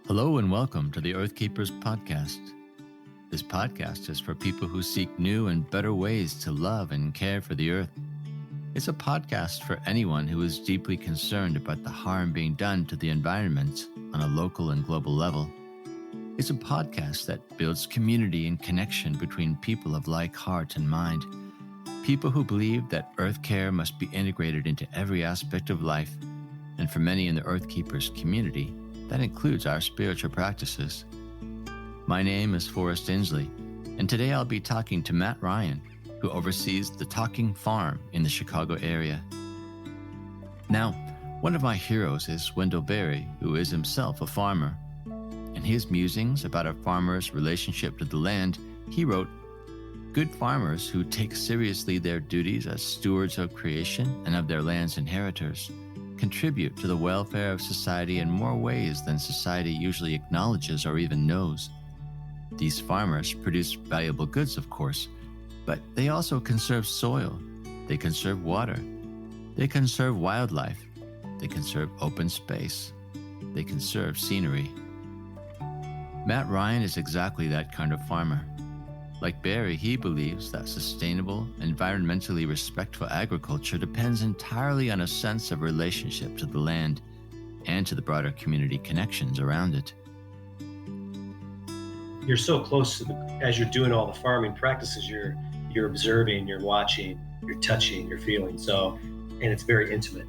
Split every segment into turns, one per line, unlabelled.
Hello and welcome to the Earth Keepers podcast. This podcast is for people who seek new and better ways to love and care for the earth. It's a podcast for anyone who is deeply concerned about the harm being done to the environment on a local and global level. It's a podcast that builds community and connection between people of like heart and mind, people who believe that earth care must be integrated into every aspect of life, and for many in the Earth Keepers community, that includes our spiritual practices. My name is Forrest Inslee, and today I'll be talking to Matt Ryan, who oversees the Talking Farm in the Chicago area. Now, one of my heroes is Wendell Berry, who is himself a farmer. In his musings about a farmer's relationship to the land, he wrote, "Good farmers who take seriously their duties as stewards of creation and of their land's inheritors contribute to the welfare of society in more ways than society usually acknowledges or even knows. These farmers produce valuable goods, of course, but they also conserve soil, they conserve water, they conserve wildlife, they conserve open space, they conserve scenery." Matt Ryan is exactly that kind of farmer. Like Berry, he believes that sustainable, environmentally respectful agriculture depends entirely on a sense of relationship to the land and to the broader community connections around it.
You're so close to as you're doing all the farming practices, you're observing, you're watching, you're touching, you're feeling. And it's very intimate.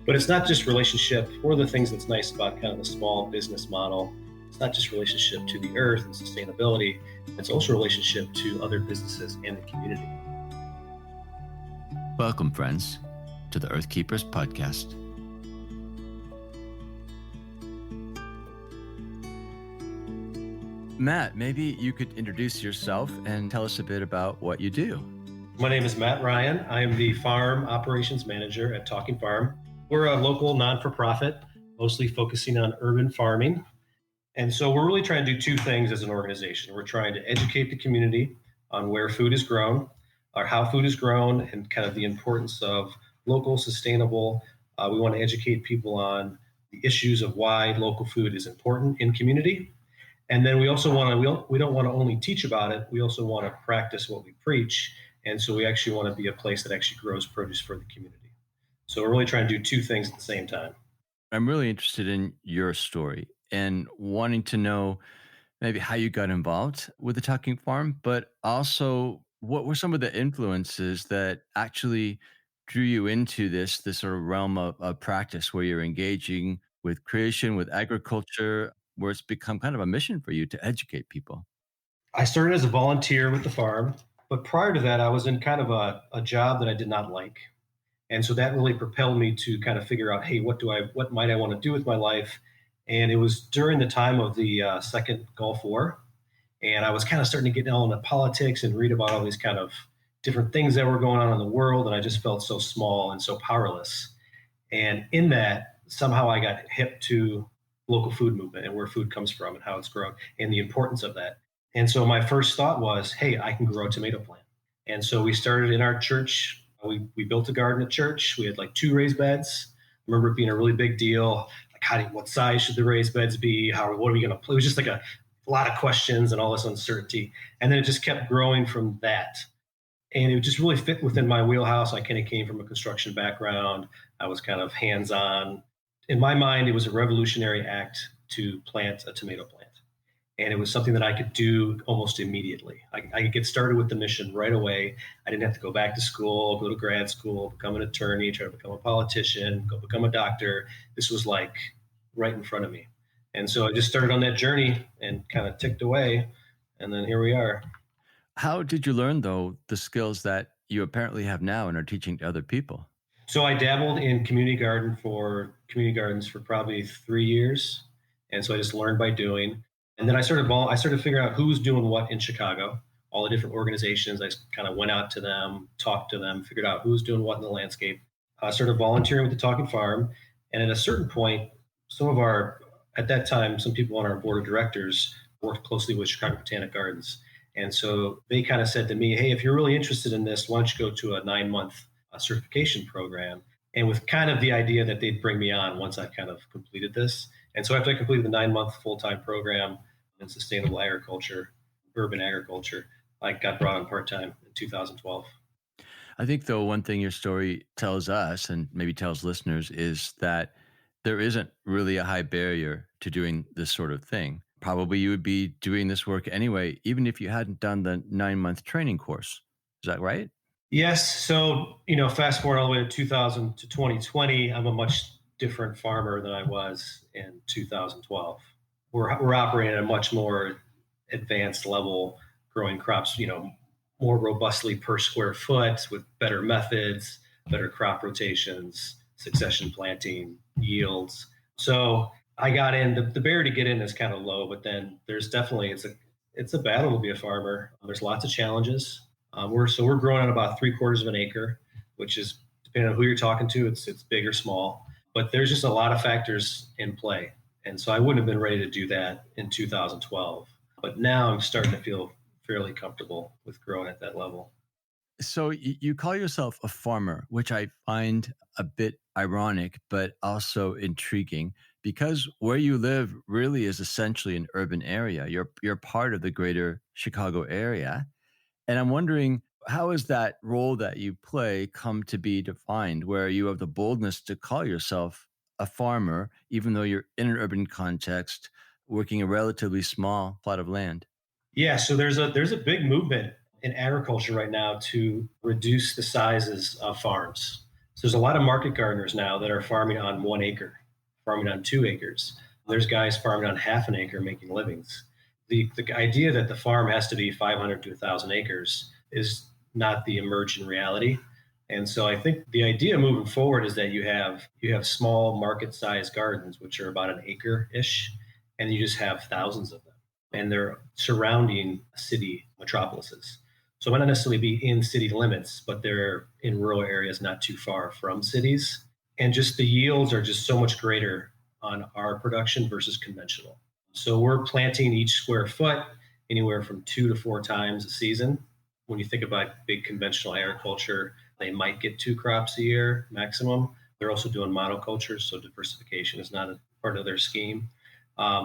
But it's not just relationship. One of the things that's nice about kind of the small business model, it's not just relationship to the earth and sustainability, it's also relationship to other businesses and the community.
Welcome, friends, to the Earth Keepers podcast. Matt, maybe you could introduce yourself and tell us a bit about what you do.
My name is Matt Ryan. I am the farm operations manager at Talking Farm. We're a local non-for-profit, mostly focusing on urban farming. And so we're really trying to do two things as an organization. We're trying to educate the community on where food is grown, or how food is grown, and kind of the importance of local, sustainable. We want to educate people on the issues of why local food is important in community. And then we also we don't want to only teach about it, we also want to practice what we preach. And so we actually want to be a place that actually grows produce for the community. So we're really trying to do two things at the same time.
I'm really interested in your story and wanting to know maybe how you got involved with the Talking Farm, but also what were some of the influences that actually drew you into this sort of realm of practice where you're engaging with creation, with agriculture, where it's become kind of a mission for you to educate people?
I started as a volunteer with the farm, but prior to that, I was in kind of a job that I did not like. And so that really propelled me to kind of figure out, hey, what might I want to do with my life? And it was during the time of the second Gulf War. And I was kind of starting to get into politics and read about all these kind of different things that were going on in the world. And I just felt so small and so powerless. And in that, somehow I got hip to local food movement and where food comes from and how it's grown and the importance of that. And so my first thought was, hey, I can grow a tomato plant. And so we started in our church. We built a garden at church. We had like 2 raised beds. I remember it being a really big deal. Like, what size should the raised beds be? What are we going to play? It was just like a lot of questions and all this uncertainty. And then it just kept growing from that. And it just really fit within my wheelhouse. I kind of came from a construction background. I was kind of hands-on. In my mind, it was a revolutionary act to plant a tomato plant. And it was something that I could do almost immediately. I could get started with the mission right away. I didn't have to go back to school, go to grad school, become an attorney, try to become a politician, go become a doctor. This was like right in front of me. And so I just started on that journey and kind of ticked away. And then here we are.
How did you learn, though, the skills that you apparently have now and are teaching to other people?
So I dabbled in community gardens for probably 3 years. And so I just learned by doing. And then I started figuring out who's doing what in Chicago, all the different organizations. I kind of went out to them, talked to them, figured out who's doing what in the landscape. I started volunteering with the Talking Farm. And at a certain point, at that time, some people on our board of directors worked closely with Chicago Botanic Gardens. And so they kind of said to me, hey, if you're really interested in this, why don't you go to a 9 month certification program? And with kind of the idea that they'd bring me on once I kind of completed this. And so after I completed the 9 month full time program in sustainable agriculture, urban agriculture, I got brought on part time in 2012.
I think, though, one thing your story tells us and maybe tells listeners is that there isn't really a high barrier to doing this sort of thing. Probably you would be doing this work anyway, even if you hadn't done the 9 month training course. Is that right?
Yes. So, fast forward all the way to 2000 to 2020, I'm a much different farmer than I was in 2012. We're operating at a much more advanced level, growing crops, more robustly per square foot with better methods, better crop rotations, succession planting, yields. So I got in. The barrier to get in is kind of low, but then there's definitely it's a battle to be a farmer. There's lots of challenges. We're growing at about 3/4 of an acre, which is depending on who you're talking to, it's big or small. But there's just a lot of factors in play, and so I wouldn't have been ready to do that in 2012. But now I'm starting to feel fairly comfortable with growing at that level.
So you call yourself a farmer, which I find a bit ironic, but also intriguing because where you live really is essentially an urban area. You're part of the greater Chicago area. And I'm wondering, how has that role that you play come to be defined, where you have the boldness to call yourself a farmer, even though you're in an urban context, working a relatively small plot of land?
Yeah, so there's a big movement in agriculture right now to reduce the sizes of farms. So there's a lot of market gardeners now that are farming on 1 acre, farming on 2 acres. There's guys farming on half an acre making livings. The idea that the farm has to be 500 to 1,000 acres is not the emergent reality. And so I think the idea moving forward is that you have small market sized gardens, which are about an acre ish, and you just have thousands of them and they're surrounding city metropolises. So it might not necessarily be in city limits, but they're in rural areas not too far from cities. And just the yields are just so much greater on our production versus conventional. So we're planting each square foot anywhere from 2 to 4 times a season. When you think about big conventional agriculture, they might get 2 crops a year maximum. They're also doing monoculture, so diversification is not a part of their scheme.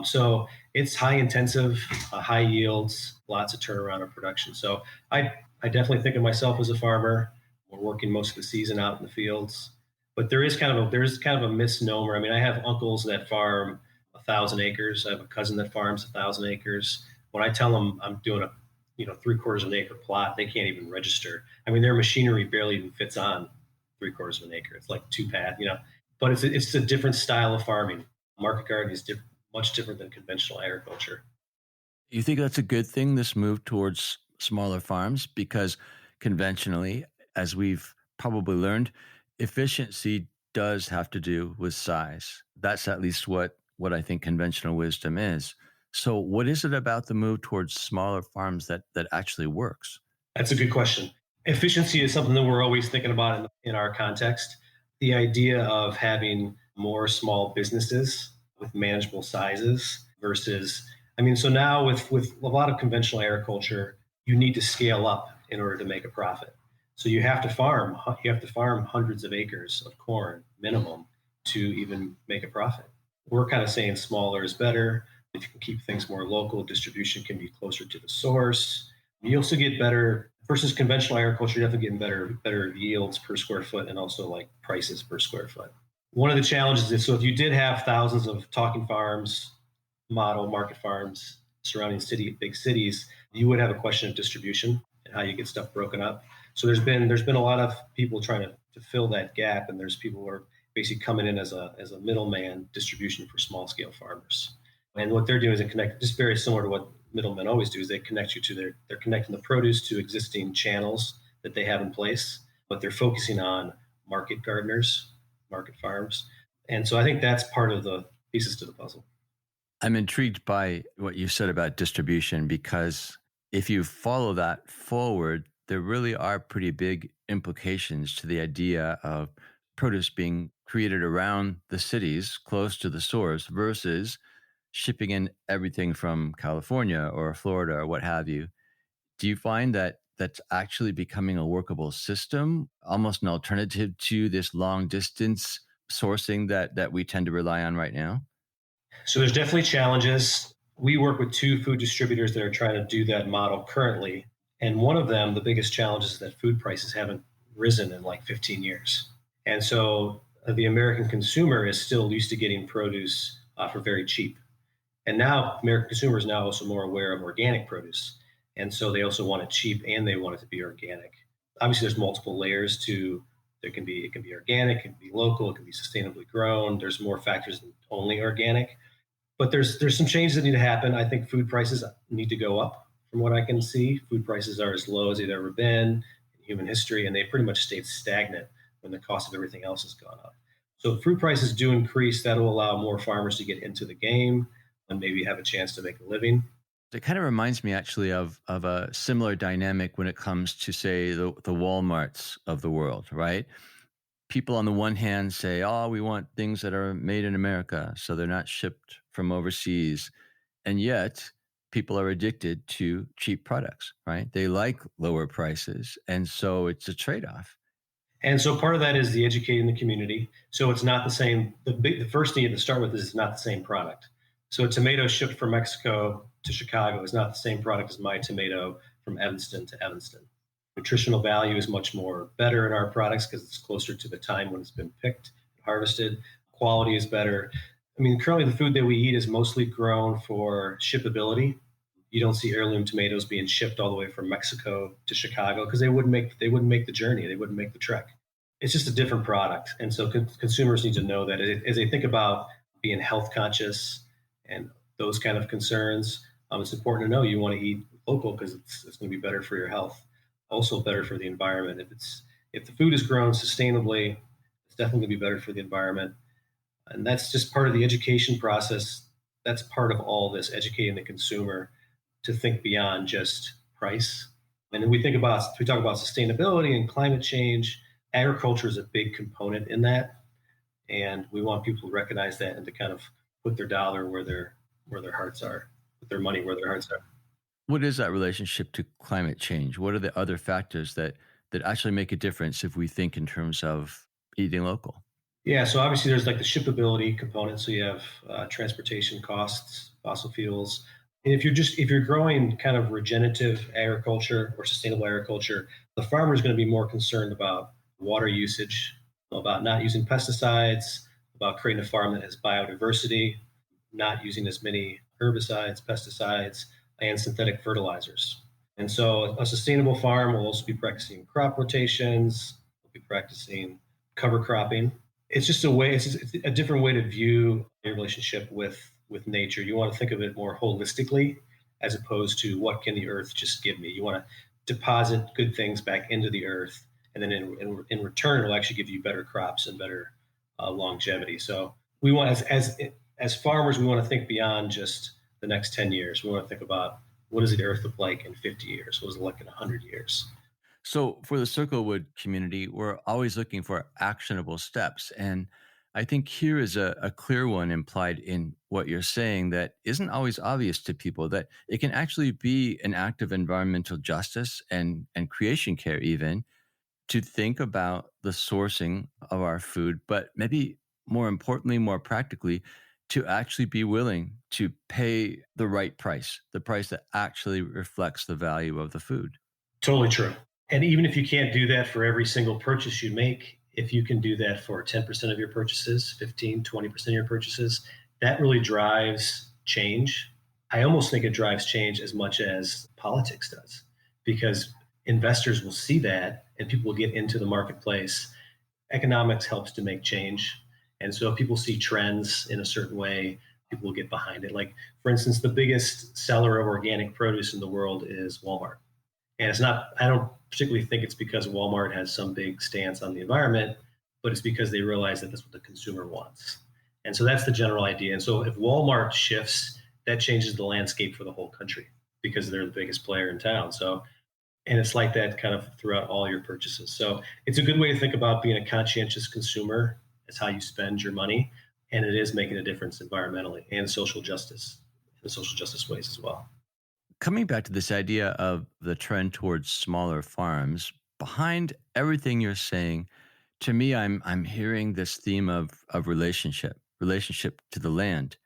So it's high intensive, high yields, lots of turnaround of production. So I definitely think of myself as a farmer. We're working most of the season out in the fields, but there is kind of a misnomer. I mean, I have uncles that farm 1,000 acres. I have a cousin that farms 1,000 acres. When I tell them I'm doing a 3/4 of an acre plot, they can't even register. I mean, their machinery barely even fits on 3/4 of an acre. It's like two pad. But it's a different style of farming. Market gardening is much different than conventional agriculture.
You think that's a good thing, this move towards smaller farms? Because conventionally, as we've probably learned, efficiency does have to do with size. That's at least what I think conventional wisdom is. So what is it about the move towards smaller farms that actually works?
That's a good question. Efficiency is something that we're always thinking about in our context. The idea of having more small businesses with manageable sizes versus, I mean, so now with a lot of conventional agriculture, you need to scale up in order to make a profit. So you have to farm hundreds of acres of corn minimum to even make a profit. We're kind of saying smaller is better. If you can keep things more local, distribution can be closer to the source. You also get better versus conventional agriculture. You're definitely getting better yields per square foot, and also like prices per square foot. One of the challenges is, so if you did have thousands of talking farms, model market farms surrounding big cities, you would have a question of distribution and how you get stuff broken up. So there's been a lot of people trying to fill that gap, and there's people who are basically coming in as a middleman distribution for small scale farmers. And what they're doing is they connect, just very similar to what middlemen always do, is they connect you to they're connecting the produce to existing channels that they have in place, but they're focusing on market gardeners, market farms. And so I think that's part of the pieces to the puzzle.
I'm intrigued by what you said about distribution because if you follow that forward, there really are pretty big implications to the idea of produce being created around the cities close to the source versus shipping in everything from California or Florida or what have you Do you find that that's actually becoming a workable system, almost an alternative to this long distance sourcing that we tend to rely on right now?
So there's definitely challenges. We work with two food distributors that are trying to do that model currently. And one of them, the biggest challenge is that food prices haven't risen in like 15 years. And so the American consumer is still used to getting produce for very cheap. And now American consumers now also more aware of organic produce. And so they also want it cheap and they want it to be organic. Obviously, there's multiple layers to it can be organic, it can be local, it can be sustainably grown. There's more factors than only organic. But there's some changes that need to happen. I think food prices need to go up from what I can see. Food prices are as low as they've ever been in human history, and they pretty much stayed stagnant when the cost of everything else has gone up. So if food prices do increase, that'll allow more farmers to get into the game and maybe have a chance to make a living.
It kind of reminds me actually of a similar dynamic when it comes to, say, the Walmarts of the world, right? People on the one hand say, "Oh, we want things that are made in America, so they're not shipped from overseas." And yet, people are addicted to cheap products, right? They like lower prices, and so it's a trade-off.
And so part of that is the educating the community. So it's not the same. The first thing you have to start with is it's not the same product. So a tomato shipped from Mexico to Chicago is not the same product as my tomato from Evanston to Evanston. Nutritional value is much more better in our products because it's closer to the time when it's been picked and harvested. Quality is better. I mean, currently the food that we eat is mostly grown for shippability. You don't see heirloom tomatoes being shipped all the way from Mexico to Chicago because they wouldn't make the journey, they wouldn't make the trek. It's just a different product, and so consumers need to know that as they think about being health conscious and those kind of concerns, it's important to know you want to eat local because it's going to be better for your health, also better for the environment. If the food is grown sustainably, it's definitely going to be better for the environment, and that's just part of the education process. That's part of all this educating the consumer to think beyond just price. And then we talk about sustainability and climate change. Agriculture is a big component in that, and we want people to recognize that and to kind of put their dollar where their hearts are, put their money where their hearts are.
What is that relationship to climate change? What are the other factors that actually make a difference if we think in terms of eating local?
Yeah, so obviously there's like the shippability component. So you have transportation costs, fossil fuels. And if you're growing kind of regenerative agriculture or sustainable agriculture, the farmer is going to be more concerned about water usage, about not using pesticides, about creating a farm that has biodiversity, not using as many herbicides, pesticides, and synthetic fertilizers. And so a sustainable farm will also be practicing crop rotations, will be practicing cover cropping. It's a different way to view your relationship with nature. You want to think of it more holistically as opposed to what can the earth just give me. You want to deposit good things back into the earth, and then in return, it'll actually give you better crops and better longevity. So we want as farmers, we want to think beyond just the next 10 years. We want to think about what does the earth look like in 50 years? What does it look like in 100 years?
So for the Circlewood community, we're always looking for actionable steps. And I think here is a clear one implied in what you're saying that isn't always obvious to people, that it can actually be an act of environmental justice and creation care, even to think about the sourcing of our food, but maybe more importantly, more practically, to actually be willing to pay the right price, the price that actually reflects the value of the food.
Totally true. And even if you can't do that for every single purchase you make, if you can do that for 10% of your purchases, 15, 20% of your purchases, that really drives change. I almost think it drives change as much as politics does because investors will see that and people will get into the marketplace. Economics helps to make change. And so if people see trends in a certain way, people will get behind it. Like, for instance, the biggest seller of organic produce in the world is Walmart. And it's not, I don't particularly think it's because Walmart has some big stance on the environment, but it's because they realize that that's what the consumer wants. And so that's the general idea. And so if Walmart shifts, that changes the landscape for the whole country because they're the biggest player in town. So, and it's like that kind of throughout all your purchases. So it's a good way to think about being a conscientious consumer as how you spend your money. And it is making a difference environmentally and social justice, in social justice ways as well.
Coming back to this idea of the trend towards smaller farms, behind everything you're saying, to me, I'm hearing this theme of relationship to the land,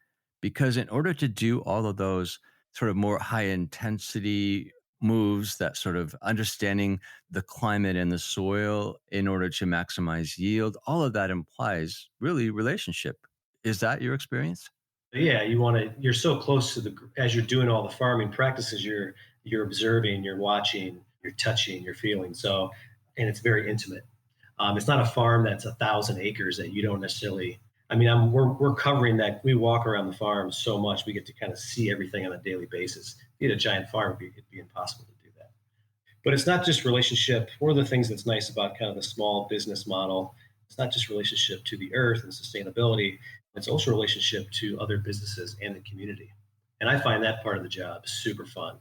because in order to do all of those sort of more high intensity moves, that sort of understanding the climate and the soil in order to maximize yield, all of that implies really relationship. Is that your experience?
Yeah, you're so close to as you're doing all the farming practices, you're observing, you're watching, you're touching, you're feeling. So, and it's very intimate. It's not a farm that's 1,000 acres that you don't necessarily. I mean, we're covering that. We walk around the farm so much, we get to kind of see everything on a daily basis. If you had a giant farm, it'd be impossible to do that. But it's not just relationship. One of the things that's nice about kind of the small business model, it's not just relationship to the earth and sustainability, it's also relationship to other businesses and the community. And I find that part of the job super fun.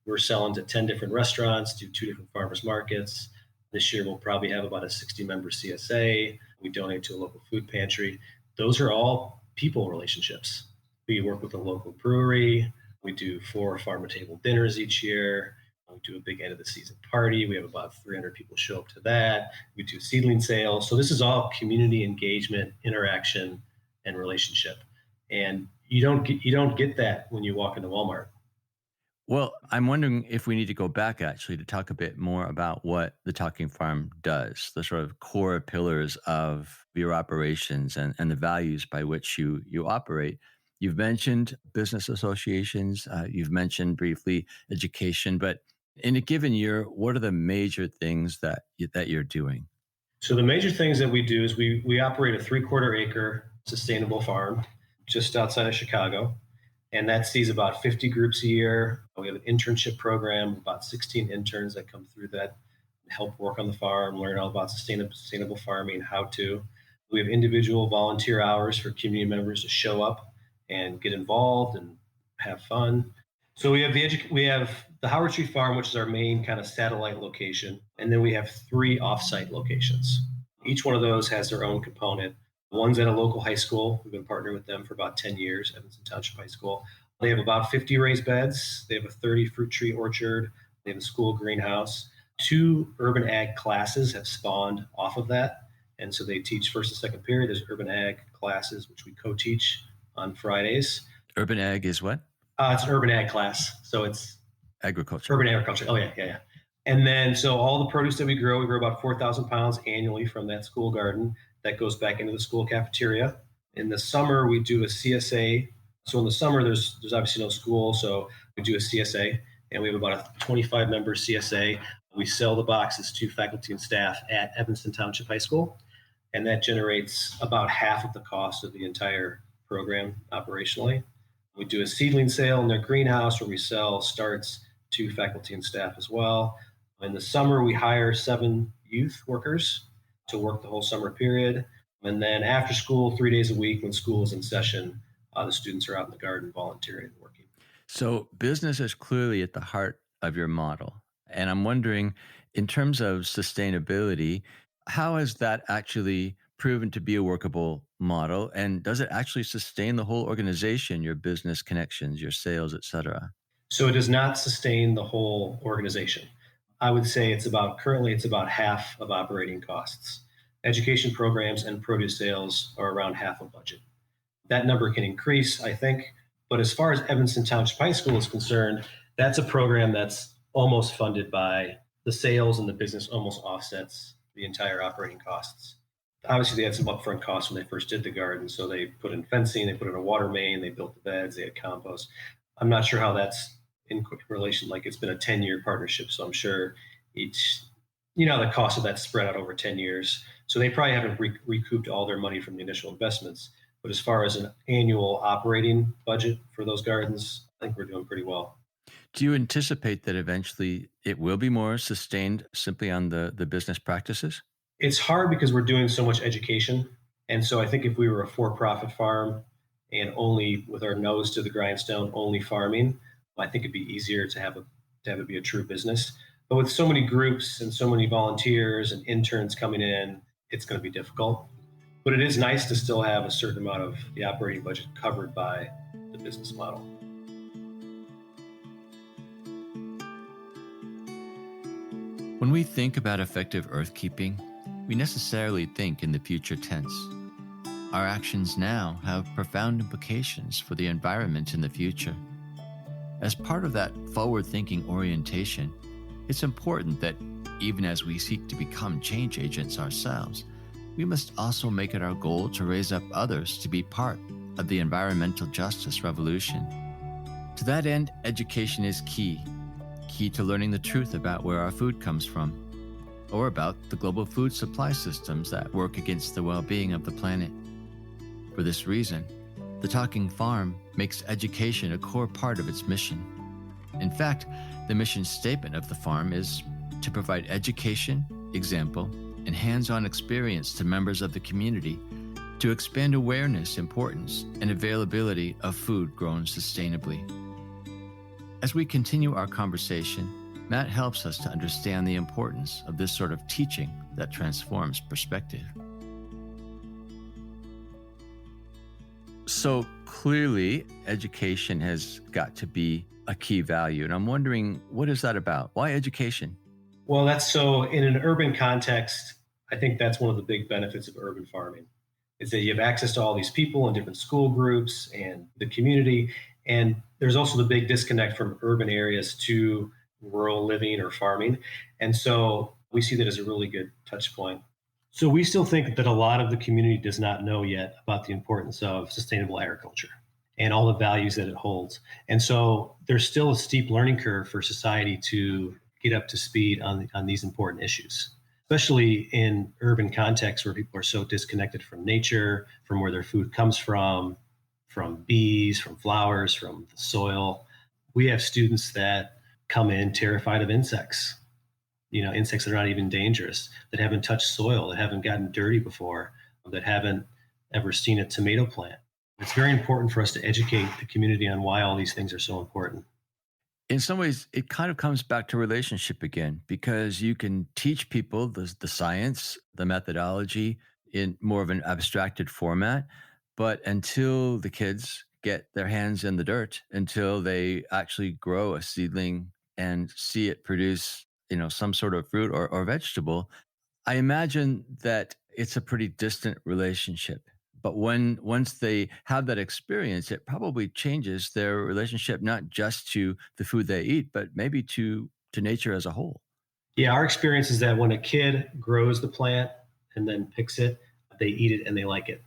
We're selling to 10 different restaurants, to 2 different farmers markets. This year, we'll probably have about a 60-member CSA. We donate to a local food pantry. Those are all people relationships. We work with a local brewery. We do 4 farm-to-table dinners each year. We do a big end of the season party. We have about 300 people show up to that. We do seedling sales. So this is all community engagement, interaction, and relationship. And you don't get that when you walk into Walmart.
Well, I'm wondering if we need to go back actually to talk a bit more about what the Talking Farm does, the sort of core pillars of your operations and the values by which you operate. You've mentioned business associations, you've mentioned briefly education, but in a given year, what are the major things that you're doing?
So the major things that we do is we operate a 3/4 acre sustainable farm just outside of Chicago, and that sees about 50 groups a year. We have an internship program, about 16 interns that come through that help work on the farm, learn all about sustainable farming, how to. We have individual volunteer hours for community members to show up and get involved and have fun. So we have the Howard Street Farm, which is our main kind of satellite location, and then we have 3 offsite locations. Each one of those has their own component. One's at a local high school. We've been partnering with them for about 10 years, Evanston Township High School. They have about 50 raised beds. They have a 30 fruit tree orchard. They have a school greenhouse. 2 urban ag classes have spawned off of that. And so they teach first and second period. There's urban ag classes, which we co-teach on Fridays.
Urban ag is what?
It's an urban ag class. So it's
Agriculture.
urban agriculture. Oh, yeah, yeah, yeah. And then, so all the produce that we grow about 4,000 pounds annually from that school garden that goes back into the school cafeteria. In the summer, we do a CSA. So in the summer, there's obviously no school, so we do a CSA, and we have about a 25-member CSA. We sell the boxes to faculty and staff at Evanston Township High School, and that generates about half of the cost of the entire program operationally. We do a seedling sale in their greenhouse where we sell starts to faculty and staff as well. In the summer, we hire 7 youth workers to work the whole summer period. And then after school, 3 days a week when school is in session, the students are out in the garden volunteering and working.
So business is clearly at the heart of your model. And I'm wondering, in terms of sustainability, how has that actually proven to be a workable model? And does it actually sustain the whole organization, your business connections, your sales, et cetera?
So it does not sustain the whole organization. I would say currently it's about half of operating costs. Education programs and produce sales are around half a budget. That number can increase, I think. But as far as Evanston Township High School is concerned, that's a program that's almost funded by the sales, and the business almost offsets the entire operating costs. Obviously, they had some upfront costs when they first did the garden. So they put in fencing, they put in a water main, they built the beds, they had compost. I'm not sure how that's in relation. Like, it's been a 10-year partnership. So I'm sure each, the cost of that spread out over 10 years. So they probably haven't recouped all their money from the initial investments. But as far as an annual operating budget for those gardens, I think we're doing pretty well.
Do you anticipate that eventually it will be more sustained simply on the business practices?
It's hard because we're doing so much education. And so I think if we were a for-profit farm and only with our nose to the grindstone, only farming, I think it'd be easier to have it be a true business. But with so many groups and so many volunteers and interns coming in, it's going to be difficult. But it is nice to still have a certain amount of the operating budget covered by the business model.
When we think about effective earth keeping, we necessarily think in the future tense. Our actions now have profound implications for the environment in the future. As part of that forward-thinking orientation, it's important that even as we seek to become change agents ourselves, we must also make it our goal to raise up others to be part of the environmental justice revolution. To that end, education is key to learning the truth about where our food comes from, or about the global food supply systems that work against the well-being of the planet. For this reason, the Talking Farm makes education a core part of its mission. In fact, the mission statement of the farm is to provide education, example, and hands-on experience to members of the community to expand awareness, importance, and availability of food grown sustainably. As we continue our conversation, Matt helps us to understand the importance of this sort of teaching that transforms perspective. So clearly, education has got to be a key value. And I'm wondering, what is that about? Why education?
Well, that's so in an urban context, I think that's one of the big benefits of urban farming is that you have access to all these people and different school groups and the community. And there's also the big disconnect from urban areas to rural living or farming. And so we see that as a really good touch point. So we still think that a lot of the community does not know yet about the importance of sustainable agriculture and all the values that it holds. And so there's still a steep learning curve for society to get up to speed on these important issues, especially in urban contexts where people are so disconnected from nature, from where their food comes from bees, from flowers, from the soil. We have students that come in terrified of insects, insects that are not even dangerous, that haven't touched soil, that haven't gotten dirty before, that haven't ever seen a tomato plant. It's very important for us to educate the community on why all these things are so important.
In some ways, it kind of comes back to relationship again, because you can teach people the science, the methodology in more of an abstracted format. But until the kids get their hands in the dirt, until they actually grow a seedling and see it produce, some sort of fruit or vegetable, I imagine that it's a pretty distant relationship. But once they have that experience, it probably changes their relationship, not just to the food they eat, but maybe to nature as a whole.
Yeah, our experience is that when a kid grows the plant and then picks it, they eat it and they like it.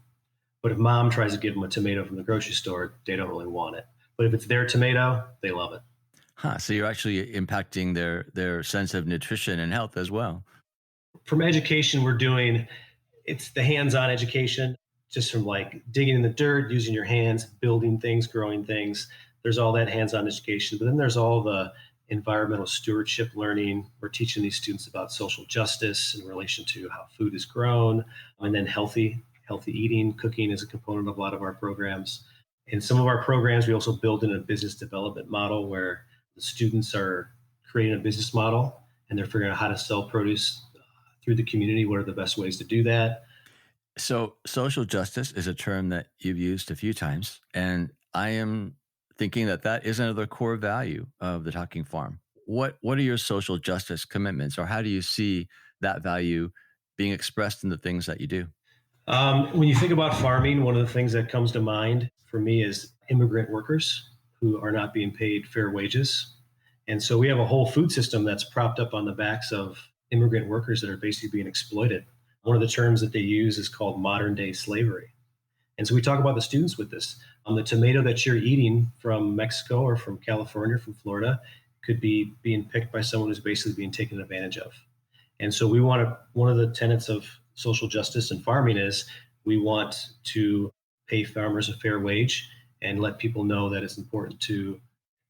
But if mom tries to give them a tomato from the grocery store, they don't really want it. But if it's their tomato, they love it.
So you're actually impacting their sense of nutrition and health as well.
From education, it's the hands-on education, just from like digging in the dirt, using your hands, building things, growing things. There's all that hands-on education. But then there's all the environmental stewardship learning. We're teaching these students about social justice in relation to how food is grown, and then healthy eating. Cooking is a component of a lot of our programs. In some of our programs, we also build in a business development model where the students are creating a business model and they're figuring out how to sell produce through the community. What are the best ways to do that?
So social justice is a term that you've used a few times, and I am thinking that is another core value of the Talking Farm. What are your social justice commitments, or how do you see that value being expressed in the things that you do?
When you think about farming, one of the things that comes to mind for me is immigrant workers who are not being paid fair wages. And so we have a whole food system that's propped up on the backs of immigrant workers that are basically being exploited. One of the terms that they use is called modern day slavery. And so we talk about the students with this. The tomato that you're eating from Mexico or from California or from Florida could be being picked by someone who's basically being taken advantage of. And so one of the tenets of social justice and farming is we want to pay farmers a fair wage and let people know that it's important to,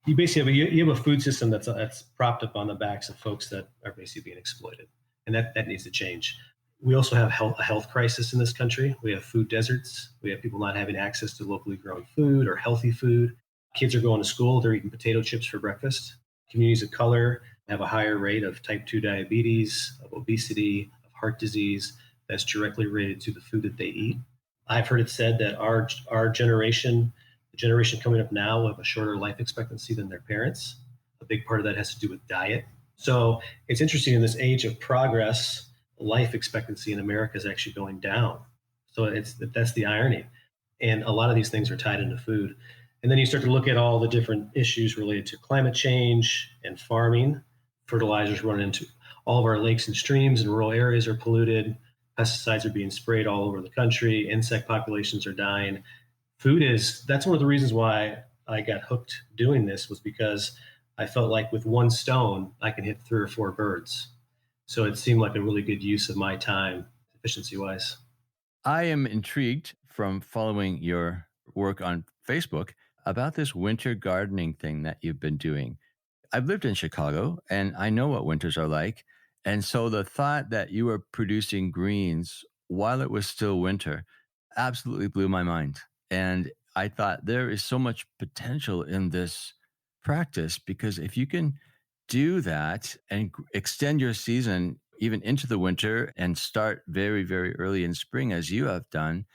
you basically you have a food system that's propped up on the backs of folks that are basically being exploited. And that needs to change. We also have a health crisis in this country. We have food deserts. We have people not having access to locally grown food or healthy food. Kids are going to school, they're eating potato chips for breakfast. Communities of color have a higher rate of type 2 diabetes, of obesity, of heart disease that's directly related to the food that they eat. I've heard it said that our generation, the generation coming up now, will have a shorter life expectancy than their parents. A big part of that has to do with diet. So it's interesting in this age of progress, life expectancy in America is actually going down. So that's the irony. And a lot of these things are tied into food. And then you start to look at all the different issues related to climate change and farming. Fertilizers run into all of our lakes and streams in rural areas are polluted. Pesticides are being sprayed all over the country. Insect populations are dying. That's one of the reasons why I got hooked doing this was because I felt like with one stone, I can hit three or four birds. So it seemed like a really good use of my time, efficiency wise.
I am intrigued from following your work on Facebook about this winter gardening thing that you've been doing. I've lived in Chicago and I know what winters are like. And so the thought that you were producing greens while it was still winter absolutely blew my mind. And I thought there is so much potential in this practice because if you can do that and extend your season even into the winter and start very, very early in spring, as you have done,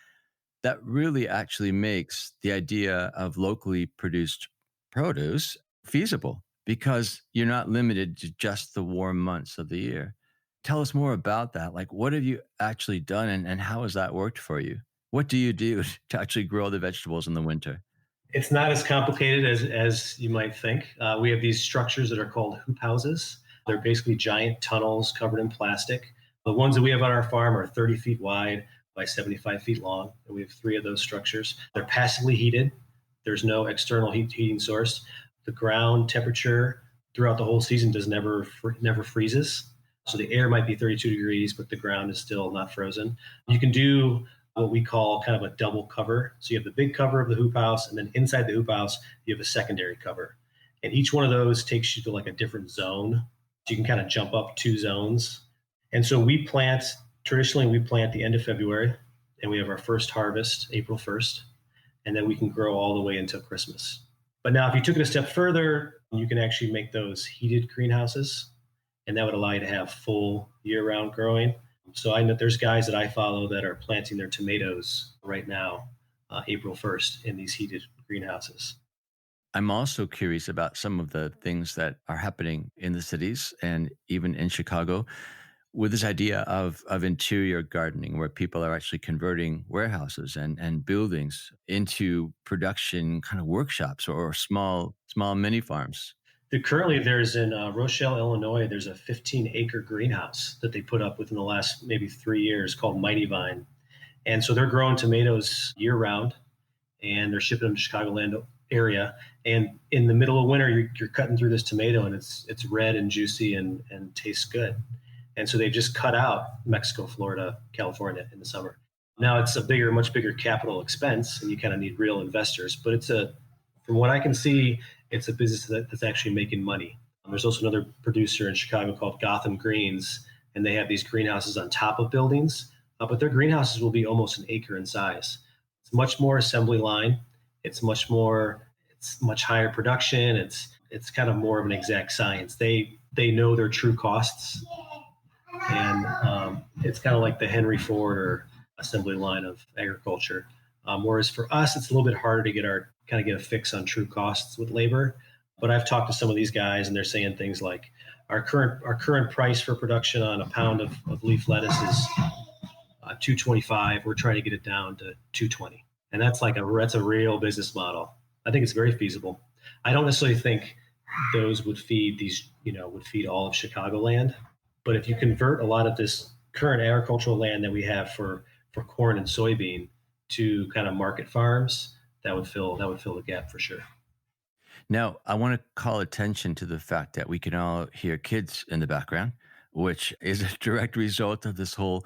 that really actually makes the idea of locally produced produce feasible because you're not limited to just the warm months of the year. Tell us more about that. Like, what have you actually done and how has that worked for you? What do you do to actually grow the vegetables in the winter?
It's not as complicated as you might think. We have these structures that are called hoop houses. They're basically giant tunnels covered in plastic. The ones that we have on our farm are 30 feet wide by 75 feet long, and we have three of those structures. They're passively heated. There's no external heating source. The ground temperature throughout the whole season does never freezes. So the air might be 32 degrees, but the ground is still not frozen. You can do what we call kind of a double cover. So you have the big cover of the hoop house, and then inside the hoop house, you have a secondary cover. And each one of those takes you to like a different zone. So you can kind of jump up two zones. And so traditionally, we plant the end of February, and we have our first harvest April 1st, and then we can grow all the way until Christmas. But now, if you took it a step further, you can actually make those heated greenhouses, and that would allow you to have full year round growing. So I know there's guys that I follow that are planting their tomatoes right now, April 1st, in these heated greenhouses.
I'm also curious about some of the things that are happening in the cities and even in Chicago with this idea of interior gardening where people are actually converting warehouses and buildings into production kind of workshops or small mini farms.
Currently, there's in Rochelle, Illinois, there's a 15-acre greenhouse that they put up within the last maybe 3 years called Mighty Vine. And so they're growing tomatoes year round and they're shipping them to Chicagoland area. And in the middle of winter, you're cutting through this tomato and it's red and juicy and tastes good. And so they've just cut out Mexico, Florida, California in the summer. Now it's a much bigger capital expense, and you kind of need real investors. But from what I can see, it's a business that's actually making money. There's also another producer in Chicago called Gotham Greens, and they have these greenhouses on top of buildings, but their greenhouses will be almost an acre in size. It's much more assembly line. It's much higher production. It's kind of more of an exact science. They know their true costs, and it's kind of like the Henry Ford or assembly line of agriculture. Whereas for us, it's a little bit harder to get a fix on true costs with labor. But I've talked to some of these guys, and they're saying things like our current price for production on a pound of leaf lettuce is 225. We're trying to get it down to 220, and that's a real business model. I think it's very feasible. I don't necessarily think those would feed all of Chicagoland, but if you convert a lot of this current agricultural land that we have for corn and soybean to kind of market farms, that would fill the gap for sure.
Now, I want to call attention to the fact that we can all hear kids in the background, which is a direct result of this whole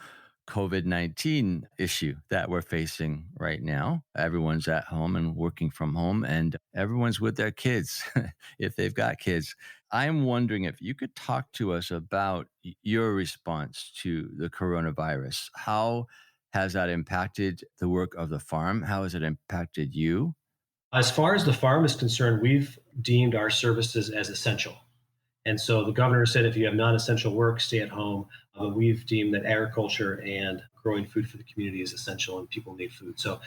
COVID-19 issue that we're facing right now. Everyone's at home and working from home, and everyone's with their kids if they've got kids. I'm wondering if you could talk to us about your response to the coronavirus. How has that impacted the work of the farm? How has it impacted you?
As far as the farm is concerned, we've deemed our services as essential. And so the governor said if you have non-essential work, stay at home. But we've deemed that agriculture and growing food for the community is essential and people need food. So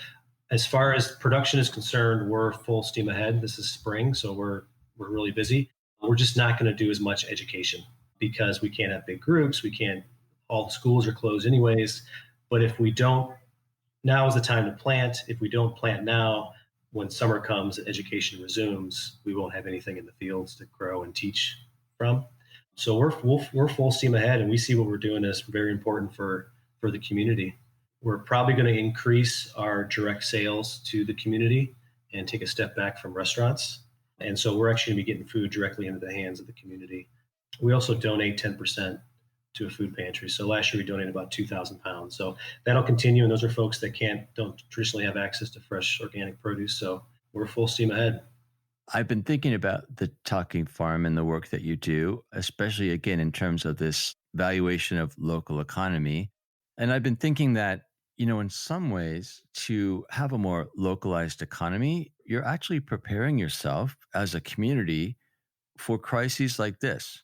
as far as production is concerned, we're full steam ahead. This is spring, so we're really busy. We're just not going to do as much education. because we can't have big groups. We can't, all the schools are closed anyways. But if we don't, now is the time to plant. If we don't plant now, when summer comes and education resumes, we won't have anything in the fields to grow and teach from. So we're full steam ahead, and we see what we're doing as very important for the community. We're probably going to increase our direct sales to the community and take a step back from restaurants. And so we're actually going to be getting food directly into the hands of the community. We also donate 10% to a food pantry. So last year we donated about 2,000 pounds. So that'll continue. And those are folks that don't traditionally have access to fresh organic produce. So we're full steam ahead.
I've been thinking about the Talking Farm and the work that you do, especially again in terms of this valuation of local economy. And I've been thinking that, in some ways, to have a more localized economy, you're actually preparing yourself as a community for crises like this,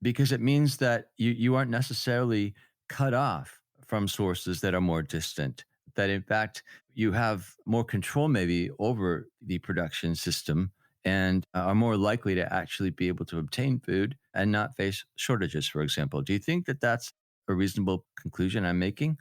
because it means that you aren't necessarily cut off from sources that are more distant, that in fact you have more control maybe over the production system and are more likely to actually be able to obtain food and not face shortages, for example. Do you think that that's a reasonable conclusion I'm making?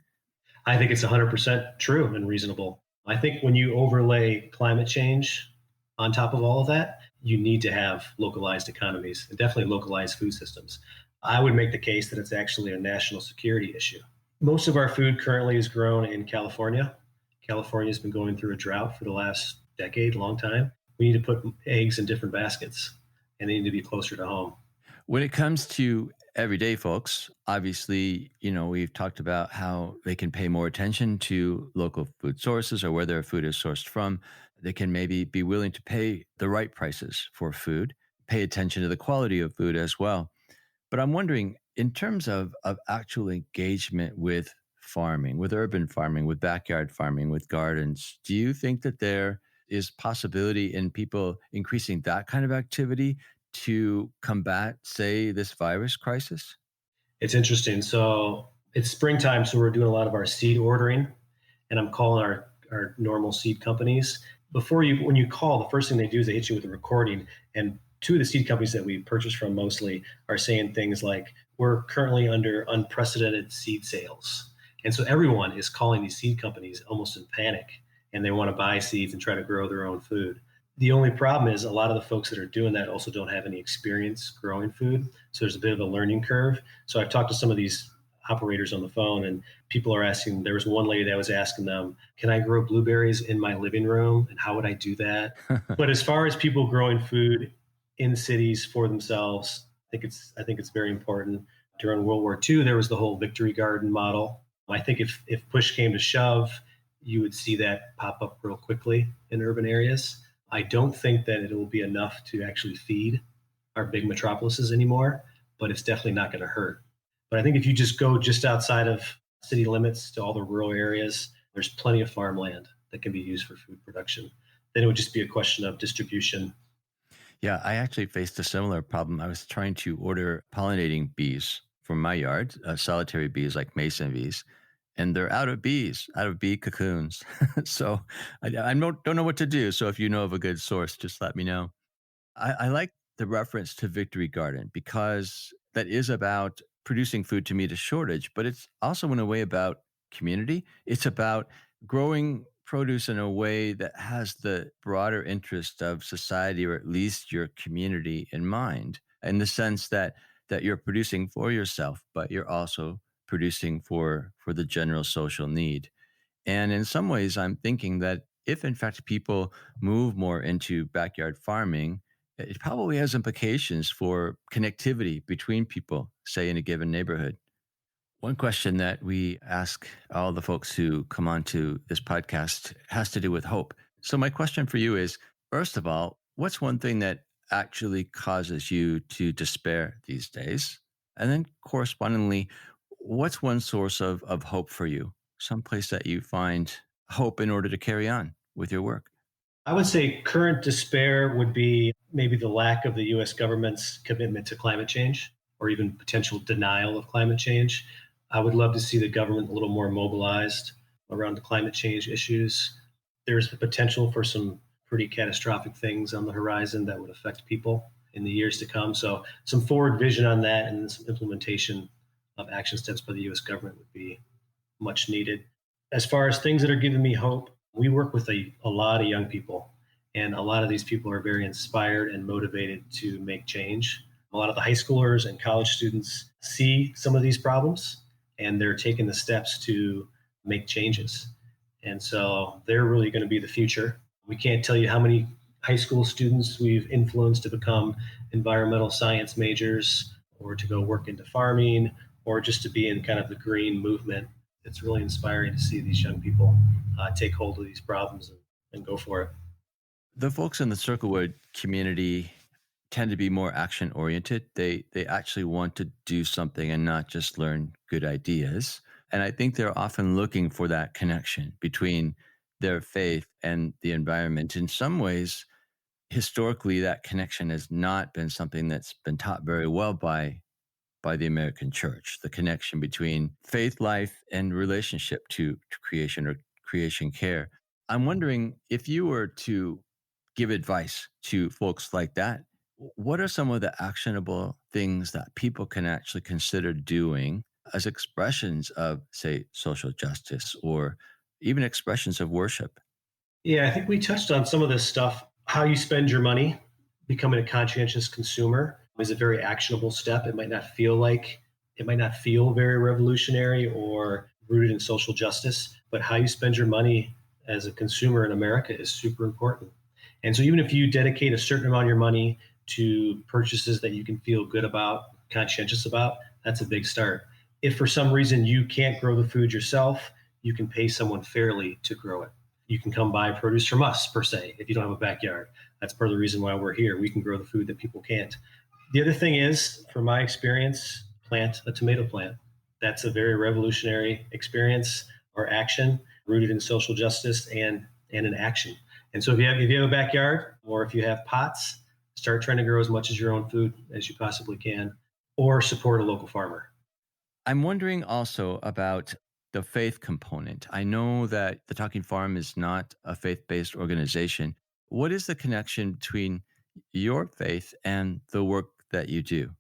I think it's 100% true and reasonable. I think when you overlay climate change on top of all of that, you need to have localized economies and definitely localized food systems. I would make the case that it's actually a national security issue. Most of our food currently is grown in California. California has been going through a drought for the last decade, long time. We need to put eggs in different baskets and they need to be closer to home.
When it comes to everyday folks, obviously, we've talked about how they can pay more attention to local food sources or where their food is sourced from. They can maybe be willing to pay the right prices for food, pay attention to the quality of food as well. But I'm wondering, in terms of actual engagement with farming, with urban farming, with backyard farming, with gardens, do you think that there is possibility in people increasing that kind of activity to combat, say, this virus crisis?
It's interesting. So it's springtime, so we're doing a lot of our seed ordering, and I'm calling our normal seed companies. When you call, the first thing they do is they hit you with a recording. And two of the seed companies that we purchase from mostly are saying things like, we're currently under unprecedented seed sales. And so everyone is calling these seed companies almost in panic, and they want to buy seeds and try to grow their own food. The only problem is a lot of the folks that are doing that also don't have any experience growing food. So there's a bit of a learning curve. So I've talked to some of these operators on the phone, and people are asking, there was one lady that was asking them, can I grow blueberries in my living room? And how would I do that? But as far as people growing food in cities for themselves, I think it's very important. During World War II, there was the whole victory garden model. I think if push came to shove, you would see that pop up real quickly in urban areas. I don't think that it will be enough to actually feed our big metropolises anymore, but it's definitely not going to hurt. But I think if you just go just outside of city limits to all the rural areas, there's plenty of farmland that can be used for food production. Then it would just be a question of distribution.
Yeah, I actually faced a similar problem. I was trying to order pollinating bees from my yard, solitary bees like mason bees, and they're out of bees, out of bee cocoons. So I don't know what to do. So if you know of a good source, just let me know. I like the reference to Victory Garden because that is about producing food to meet a shortage, but it's also in a way about community. It's about growing produce in a way that has the broader interest of society or at least your community in mind, in the sense that you're producing for yourself, but you're also producing for the general social need. And in some ways, I'm thinking that if in fact people move more into backyard farming, it probably has implications for connectivity between people, say in a given neighborhood. One question that we ask all the folks who come onto this podcast has to do with hope. So, my question for you is, first of all, what's one thing that actually causes you to despair these days? And then, correspondingly, what's one source of hope for you? Some place that you find hope in order to carry on with your work?
I would say current despair would be maybe the lack of the US government's commitment to climate change or even potential denial of climate change. I would love to see the government a little more mobilized around the climate change issues. There's the potential for some pretty catastrophic things on the horizon that would affect people. in the years to come. So some forward vision on that and some implementation of action steps by the U.S. government would be much needed. As far as things that are giving me hope, we work with a lot of young people, and a lot of these people are very inspired and motivated to make change. A lot of the high schoolers and college students see some of these problems, and they're taking the steps to make changes. And so they're really going to be the future. We can't tell you how many high school students we've influenced to become environmental science majors or to go work into farming or just to be in kind of the green movement. It's really inspiring to see these young people take hold of these problems and go for it.
The folks in the Circlewood community tend to be more action oriented. They actually want to do something and not just learn good ideas. And I think they're often looking for that connection between their faith and the environment. In some ways, historically, that connection has not been something that's been taught very well by the American church, the connection between faith life and relationship to creation or creation care. I'm wondering if you were to give advice to folks like that, what are some of the actionable things that people can actually consider doing as expressions of, say, social justice or even expressions of worship?
Yeah, I think we touched on some of this stuff. How you spend your money, becoming a conscientious consumer is a very actionable step. It might not feel very revolutionary or rooted in social justice, but how you spend your money as a consumer in America is super important. And so even if you dedicate a certain amount of your money to purchases that you can feel good about, conscientious about, that's a big start. If for some reason you can't grow the food yourself, you can pay someone fairly to grow it. You can come buy produce from us, per se, if you don't have a backyard. That's part of the reason why we're here. We can grow the food that people can't. The other thing is, from my experience, plant a tomato plant. That's a very revolutionary experience or action rooted in social justice and in action. And so if you have a backyard or if you have pots, start trying to grow as much as your own food as you possibly can, or support a local farmer.
I'm wondering also about the faith component. I know that the Talking Farm is not a faith-based organization. What is the connection between your faith and the work that you do?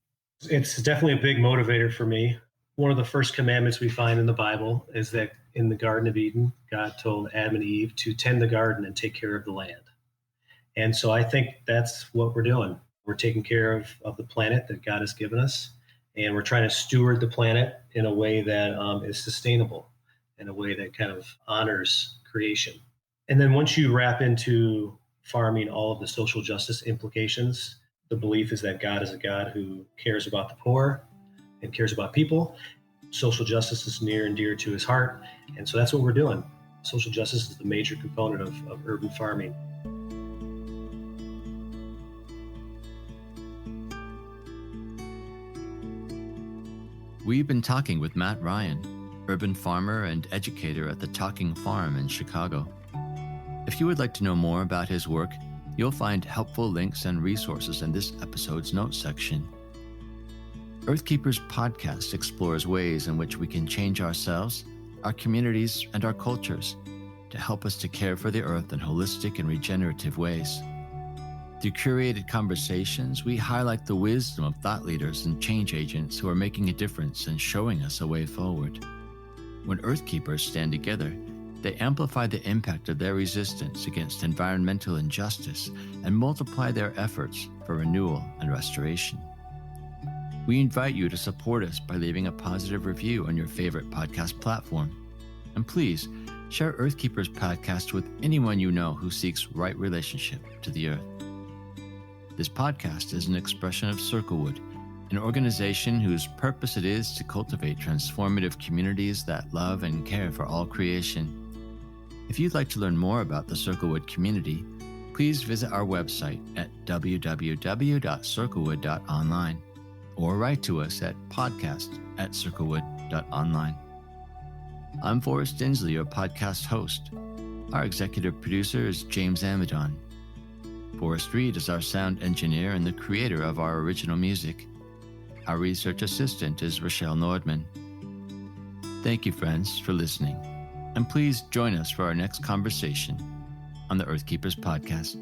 It's definitely a big motivator for me. One of the first commandments we find in the Bible is that in the Garden of Eden, God told Adam and Eve to tend the garden and take care of the land. And so I think that's what we're doing. We're taking care of the planet that God has given us, and we're trying to steward the planet in a way that is sustainable, in a way that kind of honors creation. And then once you wrap into farming all of the social justice implications, the belief is that God is a God who cares about the poor and cares about people. Social justice is near and dear to his heart. And so that's what we're doing. Social justice is the major component of urban farming.
We've been talking with Matt Ryan, urban farmer and educator at the Talking Farm in Chicago. If you would like to know more about his work, you'll find helpful links and resources in this episode's notes section. Earthkeepers podcast explores ways in which we can change ourselves, our communities, and our cultures to help us to care for the earth in holistic and regenerative ways. Through curated conversations, we highlight the wisdom of thought leaders and change agents who are making a difference and showing us a way forward. When Earthkeepers stand together, they amplify the impact of their resistance against environmental injustice and multiply their efforts for renewal and restoration. We invite you to support us by leaving a positive review on your favorite podcast platform. And please share Earthkeepers podcast with anyone you know who seeks right relationship to the earth. This podcast is an expression of Circlewood, an organization whose purpose it is to cultivate transformative communities that love and care for all creation. If you'd like to learn more about the Circlewood community, please visit our website at www.circlewood.online or write to us at podcast@circlewood.online. I'm Forrest Dinsley, your podcast host. Our executive producer is James Amadon. Forrest Reed is our sound engineer and the creator of our original music. Our research assistant is Rochelle Nordman. Thank you, friends, for listening. And please join us for our next conversation on the Earthkeepers podcast.